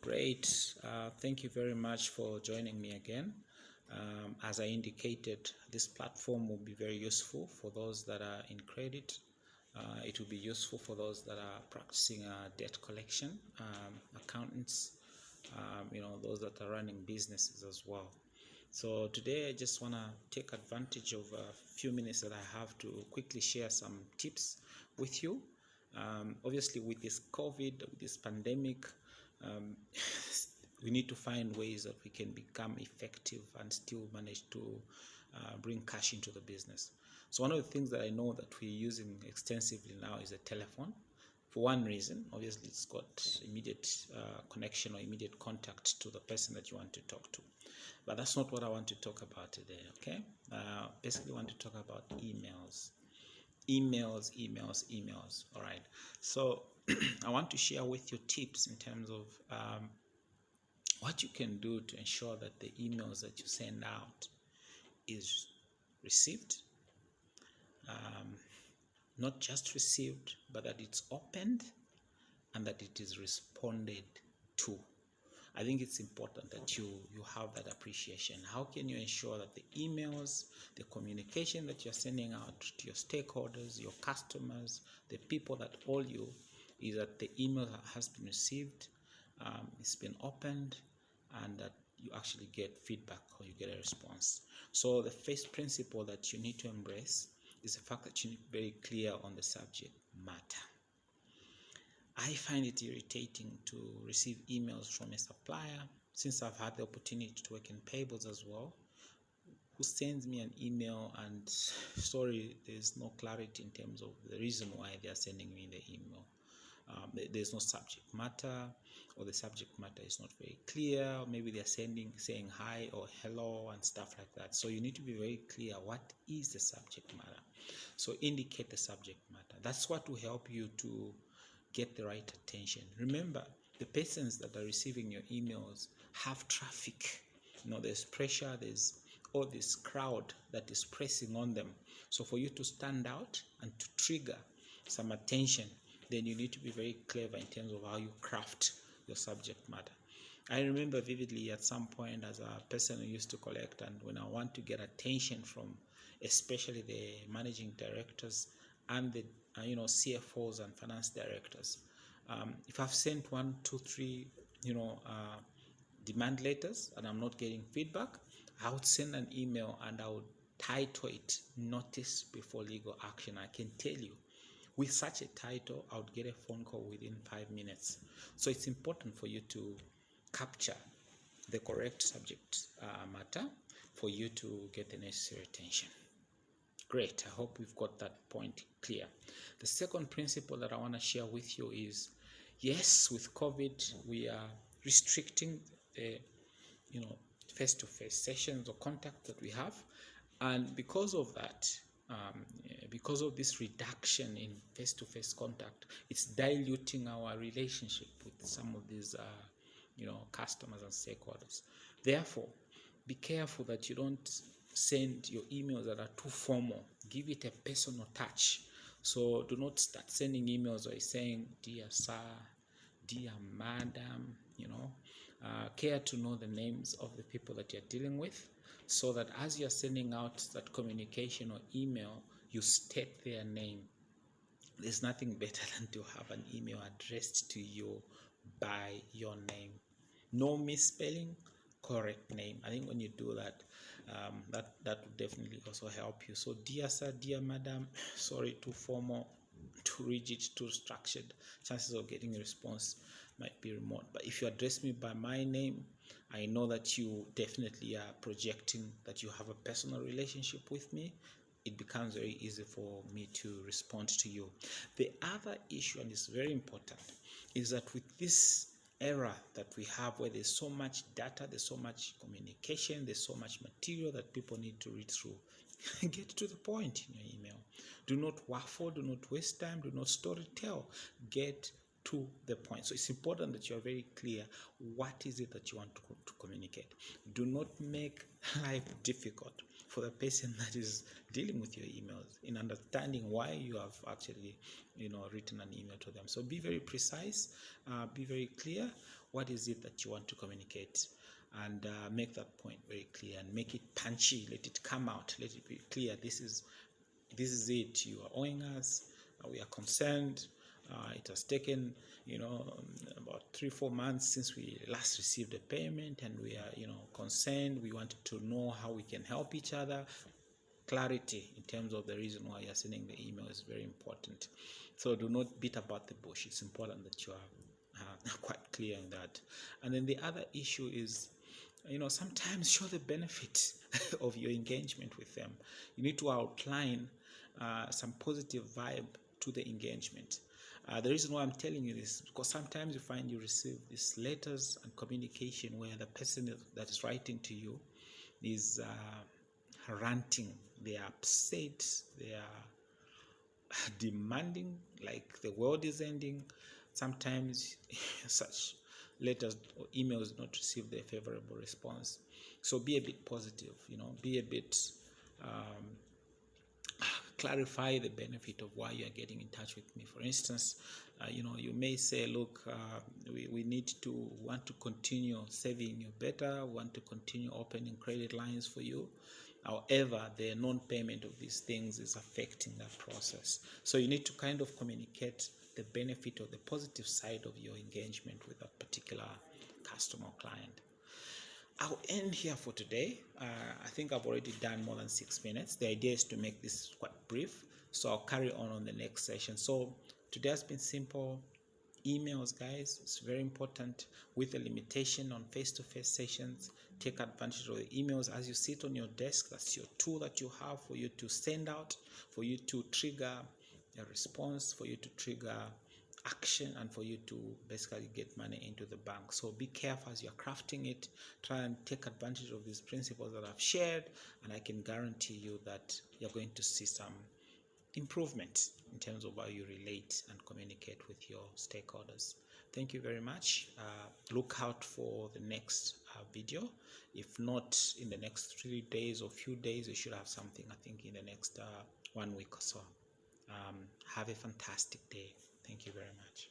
Great. Thank you very much for joining me again. As I indicated, this platform will be very useful for those that are in credit. It will be useful for those that are practicing debt collection, accountants, those that are running businesses as well. So today I just want to take advantage of a few minutes that I have to quickly share some tips with you. Obviously, with this COVID, with this pandemic, um, we need to find ways that we can become effective and still manage to bring cash into the business. So one of the things that I know that we're using extensively now is a telephone. For one reason, obviously, it's got immediate connection or immediate contact to the person that you want to talk to. But that's not what I want to talk about today, okay? Basically, I want to talk about emails. Emails. All right. So I want to share with you tips in terms of what you can do to ensure that the emails that you send out is received, not just received, but that it's opened and that it is responded to. I think it's important that you have that appreciation. How can you ensure that the emails, the communication that you're sending out to your stakeholders, your customers, the people that owe you, is that the email has been received, it's been opened, and that you actually get feedback or you get a response. So the first principle that you need to embrace is the fact that you need to be very clear on the subject matter. I find it irritating to receive emails from a supplier, since I've had the opportunity to work in payables as well, who sends me an email and sorry, there's no clarity in terms of the reason why they are sending me the email. There's no subject matter, or the subject matter is not very clear. Maybe they're saying hi or hello and stuff like that. So you need to be very clear, what is the subject matter? So indicate the subject matter. That's what will help you to get the right attention. Remember, the persons that are receiving your emails have traffic. There's pressure, there's all this crowd that is pressing on them. So for you to stand out and to trigger some attention, then you need to be very clever in terms of how you craft your subject matter. I remember vividly at some point as a person who used to collect, and when I want to get attention from especially the managing directors and the CFOs and finance directors, if I've sent 1, 2, 3 demand letters and I'm not getting feedback, I would send an email and I would title it "Notice Before Legal Action." I can tell you, with such a title, I would get a phone call within 5 minutes. So it's important for you to capture the correct subject matter for you to get the necessary attention. Great. I hope we've got that point clear. The second principle that I want to share with you is, yes, with COVID, we are restricting the face-to-face sessions or contact that we have, and because of that, because of this reduction in face-to-face contact, it's diluting our relationship with some of these customers and stakeholders. Therefore, be careful that you don't send your emails that are too formal. Give it a personal touch. So do not start sending emails by saying "Dear Sir," "Dear Madam," care to know the names of the people that you're dealing with, so that as you're sending out that communication or email, you state their name. There's nothing better than to have an email addressed to you by your name. No misspelling, correct name. I think when you do that, that would definitely also help you. So "Dear Sir," "Dear Madam," sorry, too formal, too rigid, too structured, chances of getting a response might be remote. But if you address me by my name, I know that you definitely are projecting that you have a personal relationship with me. It becomes very easy for me to respond to you. The other issue, and it's very important, is that with this era that we have, where there's so much data, there's so much communication, there's so much material that people need to read through, get to the point in your email. Do not waffle, do not waste time, do not story tell. Get to the point. So it's important that you are very clear what is it that you want to communicate. Do not make life difficult for the person that is dealing with your emails in understanding why you have actually written an email to them. So be very precise, be very clear. what is it that you want to communicate, and make that point very clear and make it punchy. Let it come out. Let it be clear. This is it. You are owing us. We are concerned. It has taken, about 3-4 months since we last received a payment, and we are, concerned. We wanted to know how we can help each other. Clarity in terms of the reason why you're sending the email is very important. So do not beat about the bush. It's important that you are quite clear in that. And then the other issue is, sometimes show the benefit of your engagement with them. You need to outline some positive vibe to the engagement. The reason why I'm telling you this is because sometimes you find you receive these letters and communication where the person that is writing to you is ranting. They are upset. They are demanding, like the world is ending. Sometimes such letters or emails do not receive the favorable response. So be a bit positive, be a bit clarify the benefit of why you are getting in touch with me. For instance, you may say, look, we want to continue saving you better, want to continue opening credit lines for you. However, the non-payment of these things is affecting that process. So you need to kind of communicate the benefit or the positive side of your engagement with that particular customer or client. I'll end here for today. I think I've already done more than 6 minutes. The idea is to make this quite brief, so I'll carry on the next session. So today has been simple. Emails, guys, it's very important. With the limitation on face-to-face sessions, take advantage of the emails as you sit on your desk. That's your tool that you have for you to send out, for you to trigger a response, for you to trigger action, and for you to basically get money into the bank. So be careful as you're crafting it. Try and take advantage of these principles that I've shared, and I can guarantee you that you're going to see some improvement in terms of how you relate and communicate with your stakeholders. Thank you very much. Look out for the next video. If not in the next 3 days or few days, you should have something, I think, in the next 1 week or so. Have a fantastic day. Thank you very much.